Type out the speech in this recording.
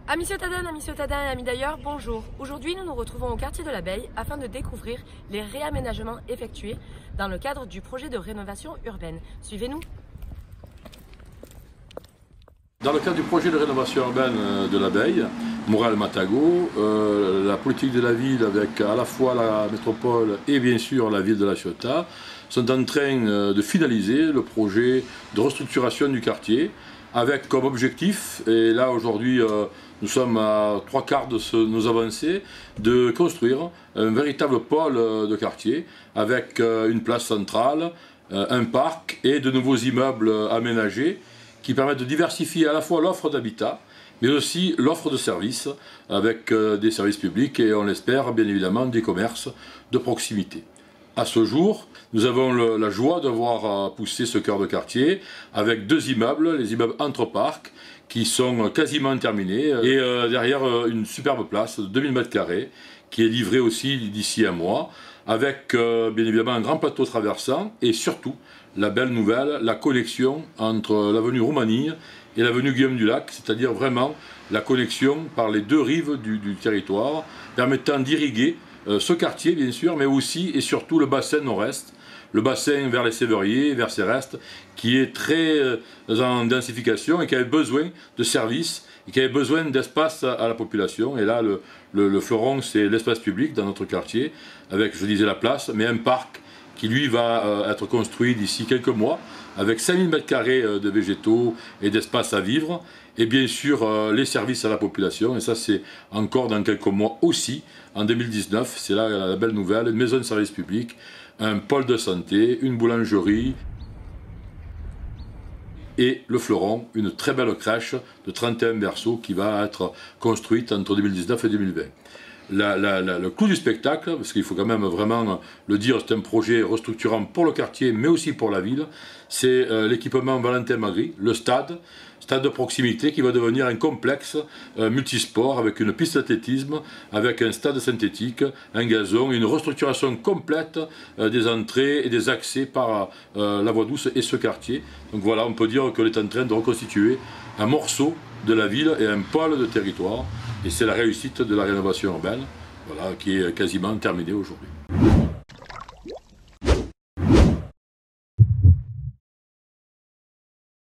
Amis citadins et amis d'ailleurs, bonjour. Aujourd'hui, nous nous retrouvons au quartier de l'Abeille afin de découvrir les réaménagements effectués dans le cadre du projet de rénovation urbaine. Suivez-nous. Dans le cadre du projet de rénovation urbaine de l'Abeille, Morel-Matagot, la politique de la ville avec à la fois la métropole et bien sûr la ville de La Ciotat sont en train de finaliser le projet de restructuration du quartier avec comme objectif, et là aujourd'hui nous sommes à 3/4 de nos avancées, de construire un véritable pôle de quartier avec une place centrale, un parc et de nouveaux immeubles aménagés qui permettent de diversifier à la fois l'offre d'habitat, mais aussi l'offre de services, avec des services publics et on l'espère bien évidemment des commerces de proximité. À ce jour, nous avons la joie de voir pousser ce cœur de quartier avec 2 immeubles, les immeubles entre-parcs, qui sont quasiment terminés, et derrière une superbe place de 2000 m² qui est livrée aussi d'ici un mois, avec bien évidemment un grand plateau traversant et surtout la belle nouvelle, la connexion entre l'avenue Roumanie et l'avenue Guillaume du Lac, c'est-à-dire vraiment la connexion par les 2 rives du territoire, permettant d'irriguer ce quartier bien sûr, mais aussi et surtout le bassin nord-est, le bassin vers les Séveriers, vers Céreste, qui est très en densification et qui avait besoin de services et qui avait besoin d'espace à la population. Et là, le fleuron, c'est l'espace public dans notre quartier, avec, je disais, la place, mais un parc qui lui va être construit d'ici quelques mois, avec 5000 m² de végétaux et d'espace à vivre, et bien sûr les services à la population, et ça c'est encore dans quelques mois aussi, en 2019, c'est là la belle nouvelle, une maison de service public, un pôle de santé, une boulangerie, et le fleuron, une très belle crèche de 31 berceaux qui va être construite entre 2019 et 2020. Le clou du spectacle, parce qu'il faut quand même vraiment le dire, c'est un projet restructurant pour le quartier mais aussi pour la ville, c'est l'équipement Valentin Magri, le stade de proximité qui va devenir un complexe multisport avec une piste d'athlétisme, avec un stade synthétique, un gazon, une restructuration complète des entrées et des accès par la voie douce et ce quartier. Donc voilà, on peut dire qu'on est en train de reconstituer un morceau de la ville et un pôle de territoire. Et c'est la réussite de la rénovation urbaine, voilà, qui est quasiment terminée aujourd'hui.